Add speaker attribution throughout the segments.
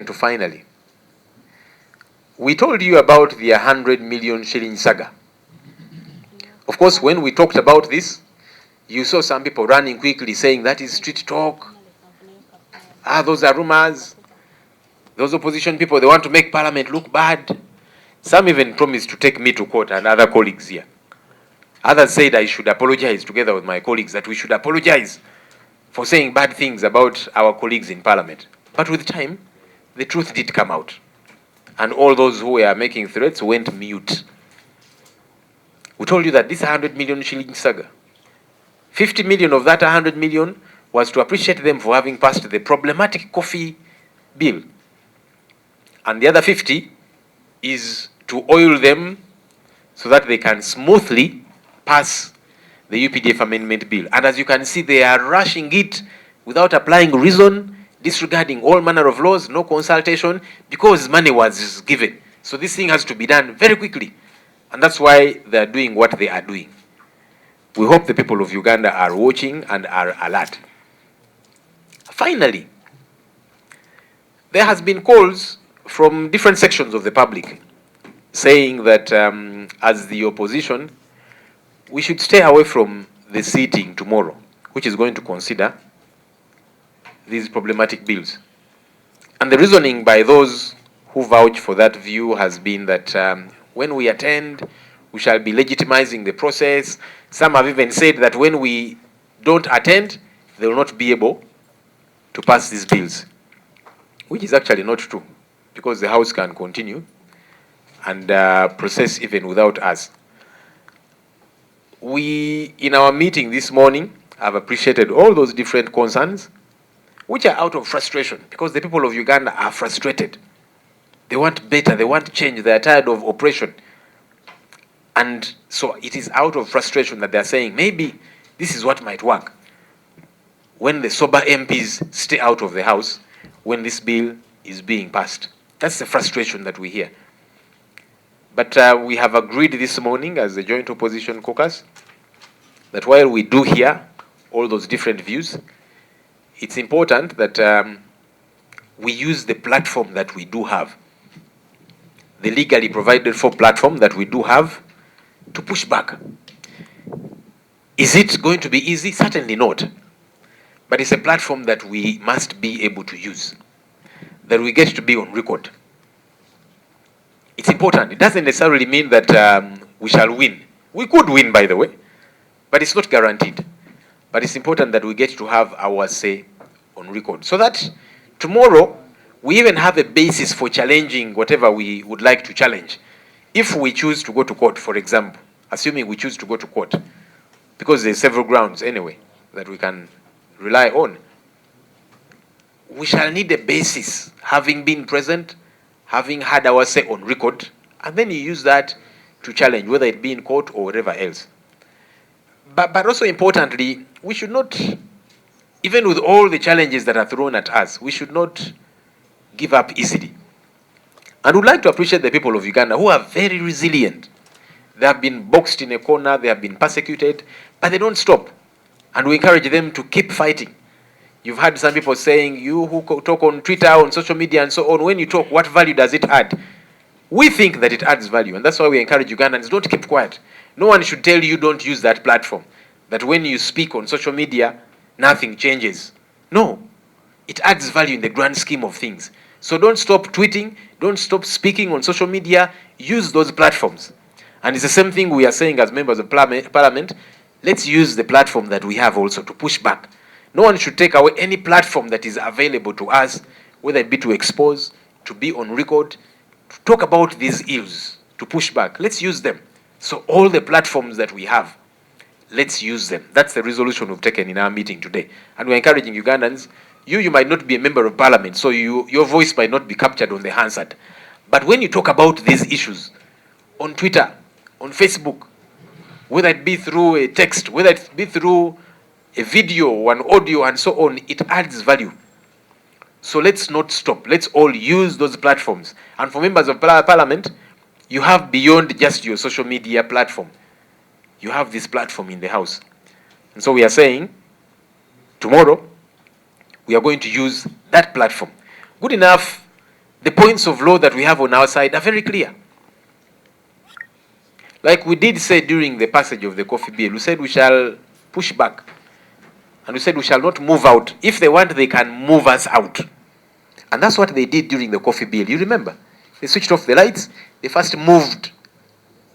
Speaker 1: To finally, we told you about the 100 million shilling saga. Of course, when we talked about this, you saw some people running quickly saying that is street talk. Those are rumors. Those opposition people, they want to make parliament look bad. Some even promised to take me to court and other colleagues here. Others said I should apologize together with my colleagues, that we should apologize for saying bad things about our colleagues in parliament. But with time, the truth did come out. And all those who were making threats went mute. We told you that this 100 million shilling saga, 50 million of that 100 million was to appreciate them for having passed the problematic coffee bill. And the other 50 is to oil them so that they can smoothly pass the Updf amendment bill. And as you can see, they are rushing it without applying reason, disregarding all manner of laws, no consultation, because money was given. So this thing has to be done very quickly. And that's why they are doing what they are doing. We hope the people of Uganda are watching and are alert. Finally, there has been calls from different sections of the public saying that as the opposition, we should stay away from the sitting tomorrow, which is going to consider these problematic bills. And the reasoning by those who vouch for that view has been that when we attend, we shall be legitimizing the process. Some have even said that when we don't attend, they will not be able to pass these bills, which is actually not true, because the House can continue and process even without us. We, in our meeting this morning, have appreciated all those different concerns, which are out of frustration, because the people of Uganda are frustrated. They want better, they want change, they are tired of oppression. And so it is out of frustration that they are saying, maybe this is what might work. When the sober MPs stay out of the House, when this bill is being passed. That's the frustration that we hear. But we have agreed this morning as the Joint Opposition Caucus that while we do hear all those different views, it's important that we use the platform that we do have, the legally provided for platform that we do have, to push back. Is it going to be easy? Certainly not. But it's a platform that we must be able to use, that we get to be on record. It's important. It doesn't necessarily mean that we shall win. We could win, by the way, but it's not guaranteed. But it's important that we get to have our say on record, so that tomorrow we even have a basis for challenging whatever we would like to challenge. If we choose to go to court, for example, assuming we choose to go to court, because there's several grounds anyway that we can rely on, we shall need a basis, having been present, having had our say on record, and then you use that to challenge, whether it be in court or whatever else. But also importantly, we should not, even with all the challenges that are thrown at us, we should not give up easily. And we'd like to appreciate the people of Uganda who are very resilient. They have been boxed in a corner, they have been persecuted, but they don't stop. And we encourage them to keep fighting. You've heard some people saying, you who talk on Twitter, on social media and so on, when you talk, what value does it add? We think that it adds value, and that's why we encourage Ugandans, don't keep quiet. No one should tell you don't use that platform, that when you speak on social media, nothing changes. No, it adds value in the grand scheme of things. So don't stop tweeting, don't stop speaking on social media, use those platforms. And it's the same thing we are saying as members of parliament. Let's use the platform that we have also to push back. No one should take away any platform that is available to us, whether it be to expose, to be on record, to talk about these ills, to push back. Let's use them. So all the platforms that we have, let's use them. That's the resolution we've taken in our meeting today. And we're encouraging Ugandans, you might not be a member of parliament, so your voice might not be captured on the Hansard. But when you talk about these issues on Twitter, on Facebook, whether it be through a text, whether it be through a video or an audio and so on, it adds value. So let's not stop. Let's all use those platforms. And for members of parliament, you have beyond just your social media platform. You have this platform in the House. And so we are saying, tomorrow, we are going to use that platform. Good enough The points of law that we have on our side are very clear. Like we did say during the passage of the coffee bill, we said we shall push back. And we said we shall not move out. If they want, they can move us out. And that's what they did during the coffee bill. You remember? They switched off the lights. They first moved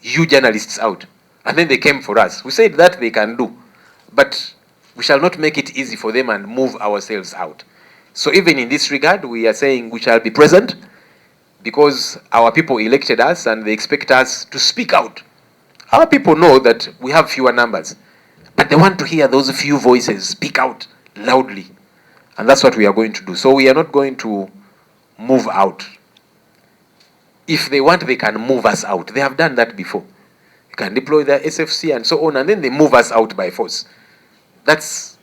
Speaker 1: you journalists out. And then they came for us. We said that they can do. But we shall not make it easy for them and move ourselves out. So even in this regard, we are saying we shall be present because our people elected us and they expect us to speak out. Our people know that we have fewer numbers, but they want to hear those few voices speak out loudly. And that's what we are going to do. So we are not going to move out. If they want, they can move us out. They have done that before. You can deploy their SFC and so on, and then they move us out by force. That's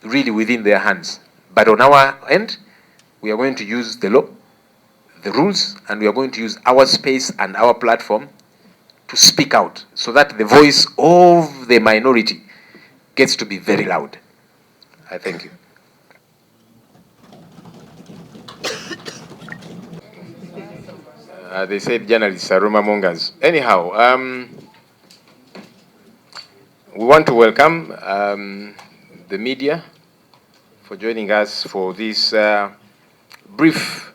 Speaker 1: really within their hands. But on our end, we are going to use the law, the rules, and we are going to use our space and our platform to speak out so that the voice of the minority gets to be very loud. I thank you. They said journalists are rumor mongers. Anyhow, we want to welcome the media for joining us for this brief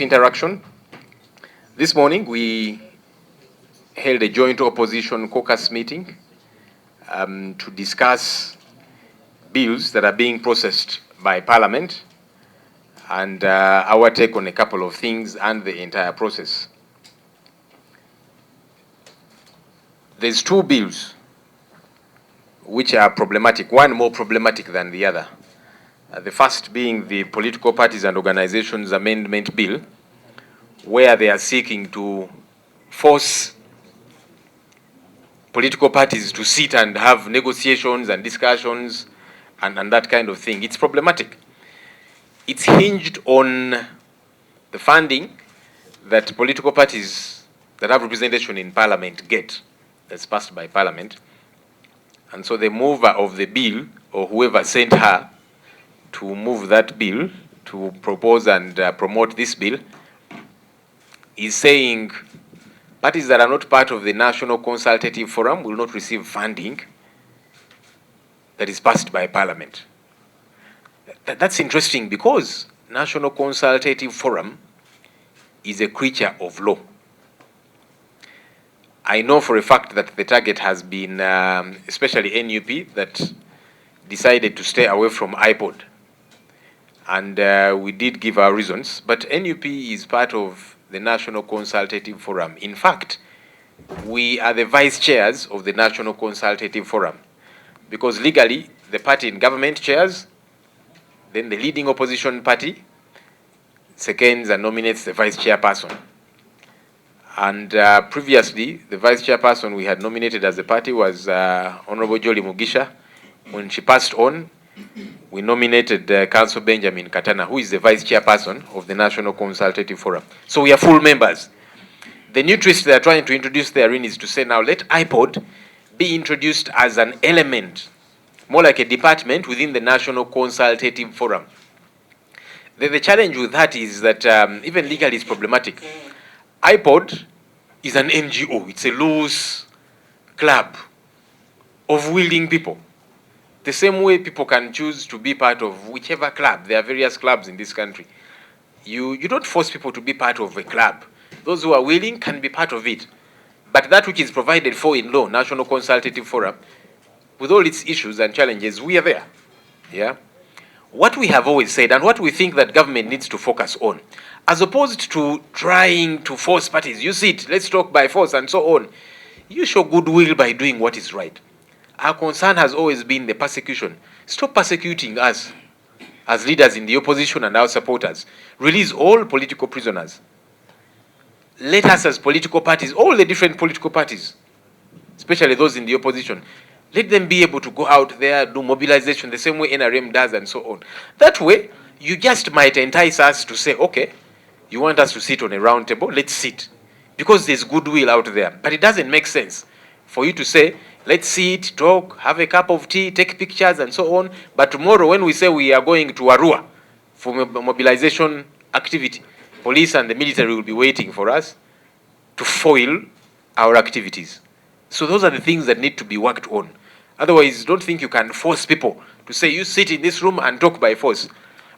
Speaker 1: interaction. This morning we held a joint opposition caucus meeting to discuss bills that are being processed by Parliament and our take on a couple of things and the entire process. There's two bills which are problematic, one more problematic than the other. The first being the Political Parties and Organizations Amendment Bill, where they are seeking to force political parties to sit and have negotiations and discussions and that kind of thing. It's problematic. It's hinged on the funding that political parties that have representation in Parliament get, that's passed by Parliament. And so the mover of the bill, or whoever sent her to move that bill, to propose and promote this bill, is saying parties that are not part of the National Consultative Forum will not receive funding that is passed by Parliament. That's interesting because National Consultative Forum is a creature of law. I know for a fact that the target has been, especially NUP, that decided to stay away from iPod. And we did give our reasons, but NUP is part of the National Consultative Forum. In fact, we are the vice chairs of the National Consultative Forum because legally the party in government chairs, then the leading opposition party seconds and nominates the vice chairperson. And previously, the vice chairperson we had nominated as a party was Honorable Jolly Mugisha. When she passed on, we nominated Councillor Benjamin Katana, who is the vice chairperson of the National Consultative Forum. So we are full members. The new twist they are trying to introduce therein is to say now let iPod be introduced as an element, more like a department within the National Consultative Forum. The challenge with that is that even legally it's problematic. iPod is an NGO. It's a loose club of willing people. The same way people can choose to be part of whichever club. There are various clubs in this country. You don't force people to be part of a club. Those who are willing can be part of it. But that which is provided for in law, National Consultative Forum, with all its issues and challenges, we are there. Yeah? What we have always said and what we think that government needs to focus on, as opposed to trying to force parties, you see it, let's talk by force and so on, you show goodwill by doing what is right. Our concern has always been the persecution. Stop persecuting us as leaders in the opposition and our supporters. Release all political prisoners. Let us as political parties, all the different political parties, especially those in the opposition, let them be able to go out there, do mobilization the same way NRM does and so on. That way, you just might entice us to say, okay, you want us to sit on a round table, let's sit. Because there's goodwill out there. But it doesn't make sense for you to say, let's sit, talk, have a cup of tea, take pictures and so on. But tomorrow when we say we are going to Arua for mobilization activity, Police and the military will be waiting for us to foil our activities. So those are the things that need to be worked on. Otherwise, don't think you can force people to say, you sit in this room and talk by force.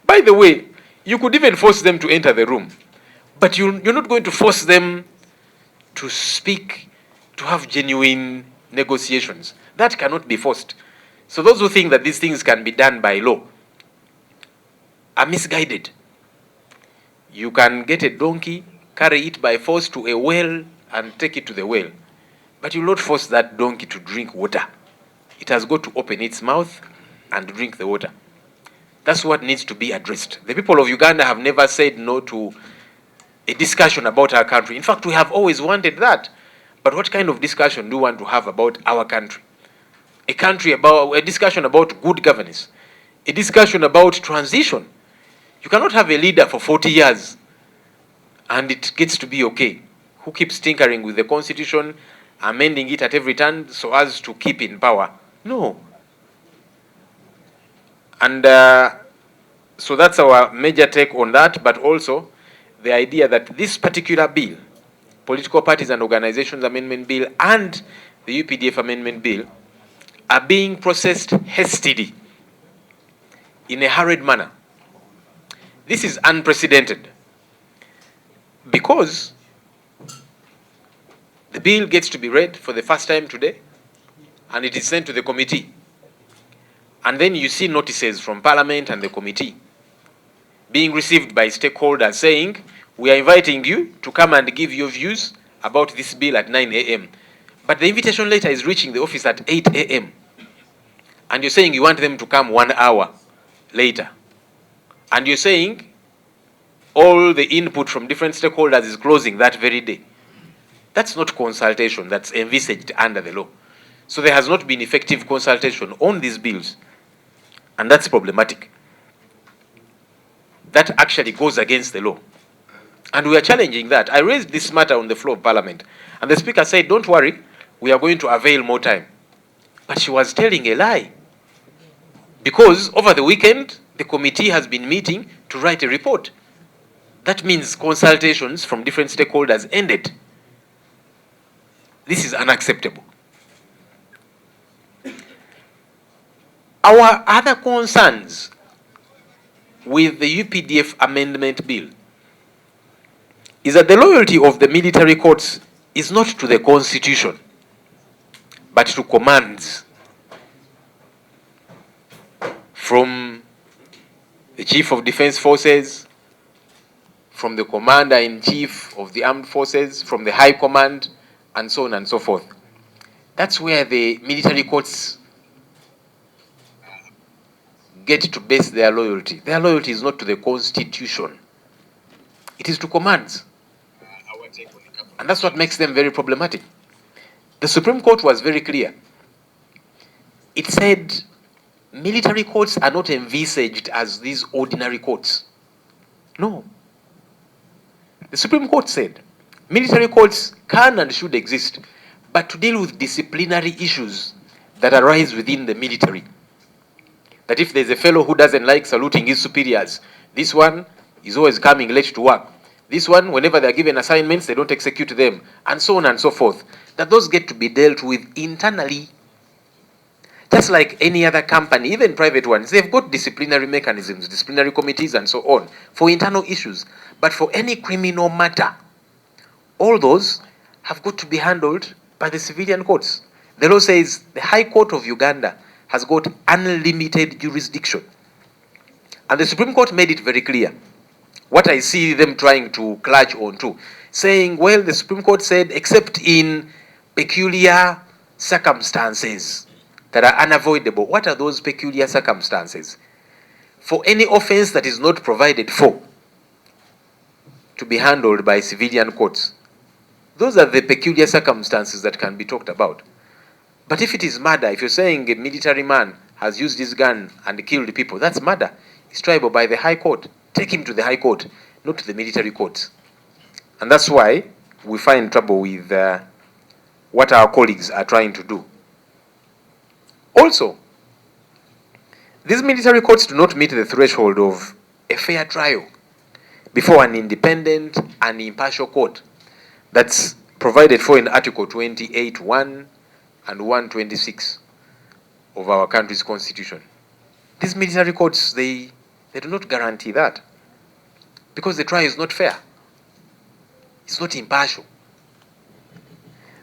Speaker 1: By the way, you could even force them to enter the room, but you're not going to force them to speak, to have genuine negotiations. That cannot be forced. So those who think that these things can be done by law are misguided. You can get a donkey, carry it by force to a well, and take it to the well. But you will not force that donkey to drink water. It has got to open its mouth and drink the water. That's what needs to be addressed. The people of Uganda have never said no to a discussion about our country. In fact, we have always wanted that. But what kind of discussion do we want to have about our country? A discussion about good governance, a discussion about transition. You cannot have a leader for 40 years and it gets to be okay, who keeps tinkering with the constitution, amending it at every turn so as to keep in power. No. And so that's our major take on that, but also the idea that this particular bill, Political Parties and Organizations Amendment Bill and the UPDF Amendment Bill, are being processed hastily, in a hurried manner. This is unprecedented because the bill gets to be read for the first time today and it is sent to the committee. And then you see notices from Parliament and the committee being received by stakeholders saying, we are inviting you to come and give your views about this bill at 9 a.m. But the invitation letter is reaching the office at 8 a.m. And you're saying you want them to come 1 hour later. And you're saying all the input from different stakeholders is closing that very day. That's not consultation that's envisaged under the law. So there has not been effective consultation on these bills. And that's problematic. That actually goes against the law. And we are challenging that. I raised this matter on the floor of Parliament. And the Speaker said, don't worry, we are going to avail more time. But she was telling a lie. Because over the weekend, the committee has been meeting to write a report. That means consultations from different stakeholders ended. This is unacceptable. Our other concerns with the UPDF Amendment Bill is that the loyalty of the military courts is not to the Constitution, but to commands from the Chief of Defense Forces, from the Commander-in-Chief of the Armed Forces, from the High Command, and so on and so forth. That's where the military courts get to base their loyalty. Their loyalty is not to the Constitution. It is to commands. And that's what makes them very problematic. The Supreme Court was very clear. It said military courts are not envisaged as these ordinary courts. No. The Supreme Court said military courts can and should exist, but to deal with disciplinary issues that arise within the military. That if there's a fellow who doesn't like saluting his superiors, this one is always coming late to work. This one, whenever they're given assignments, they don't execute them, and so on and so forth. That those get to be dealt with internally. Just like any other company, even private ones, they've got disciplinary mechanisms, disciplinary committees and so on, for internal issues. But for any criminal matter, all those have got to be handled by the civilian courts. The law says the High Court of Uganda has got unlimited jurisdiction. And the Supreme Court made it very clear. What I see them trying to clutch onto, saying, well, the Supreme Court said, except in peculiar circumstances that are unavoidable. What are those peculiar circumstances? For any offense that is not provided for to be handled by civilian courts. Those are the peculiar circumstances that can be talked about. But if it is murder, if you're saying a military man has used his gun and killed people, that's murder. It's triable by the High Court. Take him to the High Court, not to the military courts. And that's why we find trouble with what our colleagues are trying to do. Also, these military courts do not meet the threshold of a fair trial. before an independent and impartial court that's provided for in Article 28(1) and 126 of our country's constitution. These military courts, they do not guarantee that, because the trial is not fair. It's not impartial.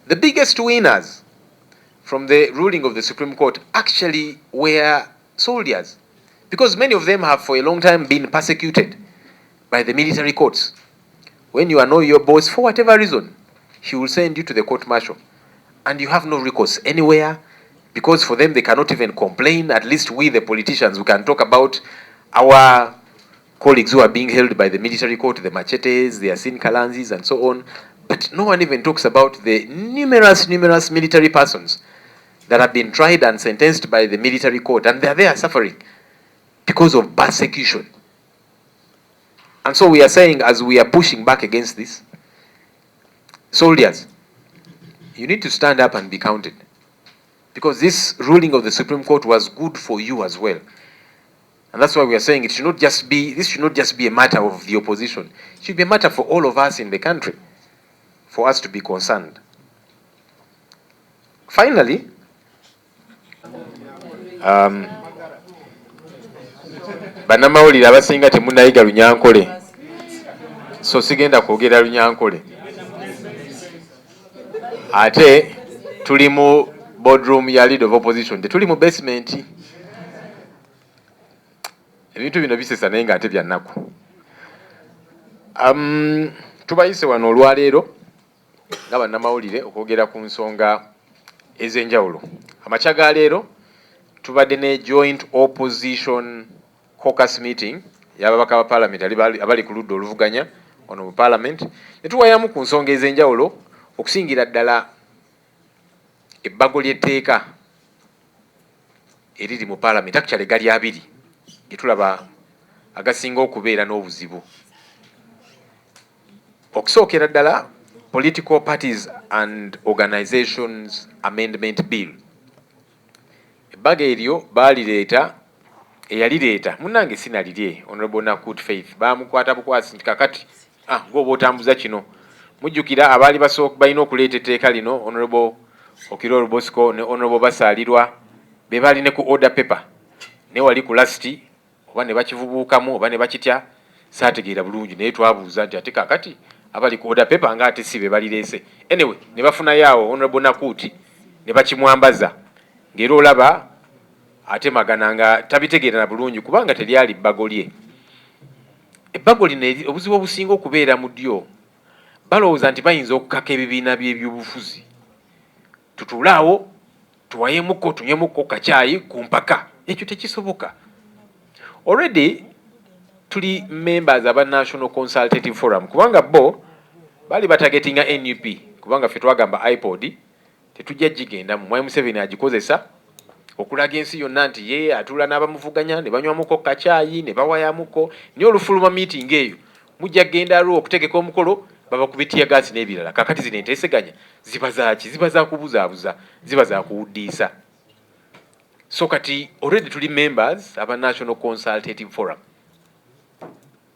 Speaker 1: The biggest winners from the ruling of the Supreme Court actually were soldiers, because many of them have for a long time been persecuted by the military courts. When you annoy your boss for whatever reason, he will send you to the court martial, and you have no recourse anywhere, because for them they cannot even complain. At least we, the politicians, we can talk about our colleagues who are being held by the military court, the Machetes, the Asin Kalanzis, and so on. But no one even talks about the numerous military persons that have been tried and sentenced by the military court, and they are there suffering because of persecution. And so we are saying, as we are pushing back against this, soldiers, you need to stand up and be counted, because this ruling of the Supreme Court was good for you as well. And that's why we are saying this should not just be a matter of the opposition. It should be a matter for all of us in the country, for us to be concerned. Finally, bannamawulire abasinga temunnayiga Lunyankole, so sigenda kwogera Lunyankole. Ate tuli mu boardroom ya leader of opposition, tuli mu basement. Ebintu bino bisesa naye nga ate bya nnaku. Tubayise wano olwaleero nga bannamawulire okwogera ku nsonga ez'enjawulo. Amakya ga leero tubadde ne joint opposition caucus meeting y'ababaka ba parliament abali ku ludda oluvuganya ono mu parliament, ne tuwayamu ku nsonga ez'enjawulo okusingira ddala ebbago ly'etteeka eriri mu parliament. Actually gali abiri ge tulaba agasinga okubeera n'obuzibu. Okusookera ddala Political Parties and Organizations Amendment Bill. Ebbago eryo baalireeta, eyalireeta munnange sinalirye, Honorable Nakut Faith, baamukwata bukwasi nti kakati ng'oba otambuza kino. Mujjukira abaali balina okuleeta etteeka lino, Honorable Okiroro Bosco ne Honorable Basaalirwa, be baali ne ku order paper, ne wali ku lasiti oba ne bakivubuukamu oba ne bakitya, saategeera bulungi, naye twabuuza nti ate kakati abali ku order paper nga ate si be balireese. Anyway, ne bafunayo awo Honorable Nakuti ne bakimwambaza, ng'era olaba ate magana nga tabitegeera na bulungi kubanga teryali bbago lye. Ebbago lino obuzibu obusinga okubeera mu ddyo, balowooza nti bayinza okukaka ebibiina by'ebyobufuzi. Tutuule awo tuwayemuko tunyemuko kacaayi ku mpaka, ekyo tekisoboka. Already tuli members aba National Consultative Forum, kubanga bo bali batagetinga NUP, kubanga ffe twagamba iPod tetujja gigenda mu Mwai Museveni agikozesa okulaga ensi yonna nti ye atula n'abamuvuganya ne banywamuko kacaayi ne bawayamuko, naye olufuluma meeting eyo mujja genda lwo okutegeka omukolo babakubitiya gaasi n'ebirala. Kakati zino enteeseganya ziba zaaki? Ziba za kubuzaabuza, ziba za kuwuddiisa. So kati already tuli members aba National Consultative Forum.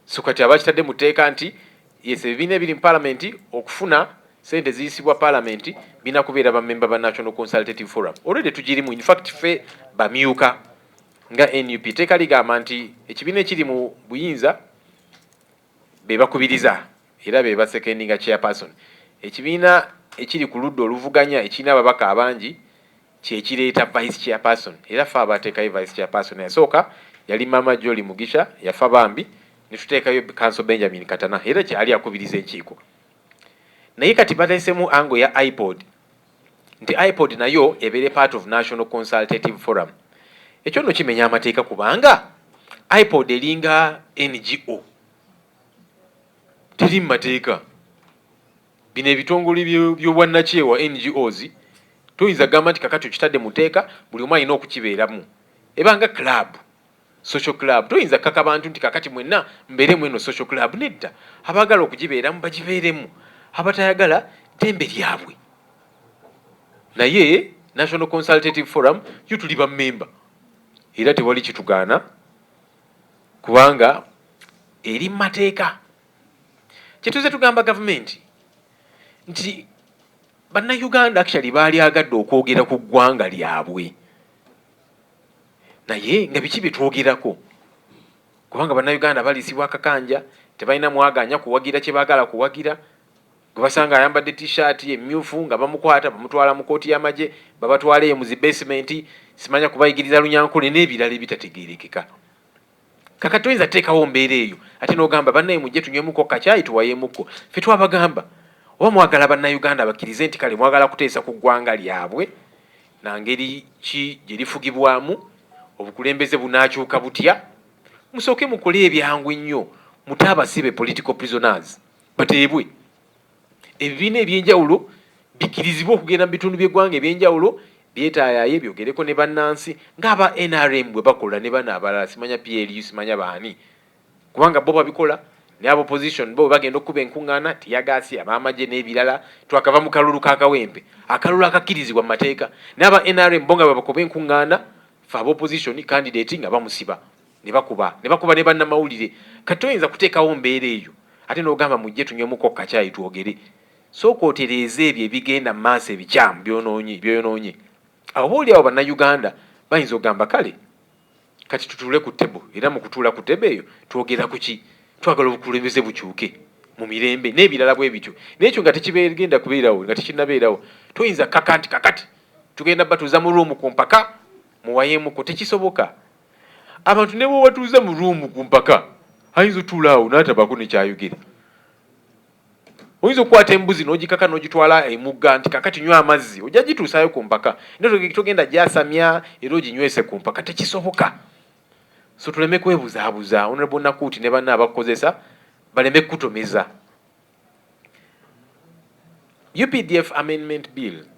Speaker 1: So kati abakitadde mu tteeka nti yes, ebibiina ebiri mu parliament okufuna sente ziyisibwa parliament bina kubeera bamemba ba National Consultative Forum. Already tugirimu, in fact ffe bamyuka nga NUP. Tteeka ligamba nti ekibiina ekiri mu buyinza be bakubiriza era be basecondinga chairperson. Ekibiina ekiri ku ludda oluvuganya ekirina ababaka abangi kyekireeta vice chairperson, era ffe abateekayo vice chairperson. Yasooka yali Mama Jolly Mugisha, yafa bambi ne tuteekayo Council Benjamin Katana, era kyali akubiriza enkiiko. Naye kati bateesemu ango ya iPod, nti iPod nayo ebeere part of National Consultative Forum. Ekyo nno kimenya amateeka kubanga iPod eringa NGO, teri mu mateeka. Bino ebitongole by'obwannakyewa NGOs tuyinza gamba nti kakati okitadde mu tteeka buli omu alina okukibeeramu. Ebanga club, social club, tuyinza kaka bantu nti kakati mwenna mbeeremu eno social club. Nedda, abaagala okugibeeramu bagibeeremu, abatayagala ddembe lyabwe. Naye National Consultative Forum yo tuli ba member era tewali kitugaana kubanga eri mu mateeka kyetuze tugamba gavumenti nti bannayuganda actually baali agadde okwogera ku ggwanga lyabwe naye nga biki byetwogerako kubanga bannayuganda baliisibwa akakanja tebalina mwaganya kuwagira kye baagala kuwagira gwe basanga ayambadde t-shirt emmyufu nga bamukwata bamutwala mu kooti y'amagye babatwala eyo mu zi basement simanya kubayigiriza lunyankole n'ebirala ebitategeerekeka kaka toyinza teekawo mbeera eyo ate n'ogamba bannaye mujje tunywemuko kacyayi tuwayemuko ffe twabagamba oba mwagala bannayuganda bakkirize nti kale mwagala kuteesa ku ggwanga lyabwe nangeri ki gye lifugibwamu obukulembeze bunaakyuka butya musooke mukole ebyangu ennyo mute abasibe political prisoners bateebwe ebibiina ebyenjawulo bikkirizibwa okugenda mu bitundu by'eggwanga ebyenjawulo byetaayaye byogereko ne bannansi ng'aba NRM bwe bakola ne bano abalala simanya PLU simanya baani kubanga bo babikola ne aba opposition bo bagenda okuba enkuŋŋaana tiyagaasi ab'amagye n'ebirala twakava mu kalulu k'akawempe akalulu akakkirizibwa mu mateeka ne aba NRM bo nga bwe bakoba enkuŋŋaana fe aba opposition candidate nga bamusiba ne bakuba ne bannamawulire kati toyinza kuteekawo mbeera eyo ate n'ogamba mujje tunywemuko kacyayi twogere sooka otereeza ebyo ebigenda mu maaso ebikyamu byonoonye awo booliawo bannayuganda bayinza okugamba kale kati tutuule ku ttebo era mu kutuula ku ttebo eyo twogera ku ki twagala obukulembeze bukyuke mu mirembe n'ebirala bwe bityo n'ekyo nga tekigenda kubeerawo nga tekinnabeerawo toyinza kaka nti kakati tugenda batuuza mu ruumu ku mpaka muwayemuko tekisoboka abantu ne bwewatuuza mu ruumu ku mpaka ayinza otuulaawo n'atabako nekyayogera oyinza okukwata embuzi n'ogikaka n'ogitwala emugga nti kakati nywa amazzi ojja gituusaayo ku mpaka togenda gyasamya era oginywese ku mpaka tekisoboka so tuleme kwebuzaabuza honorable Nakuti ne banna abakukozesa baleme kukutomeza. UPDF Amendment Bill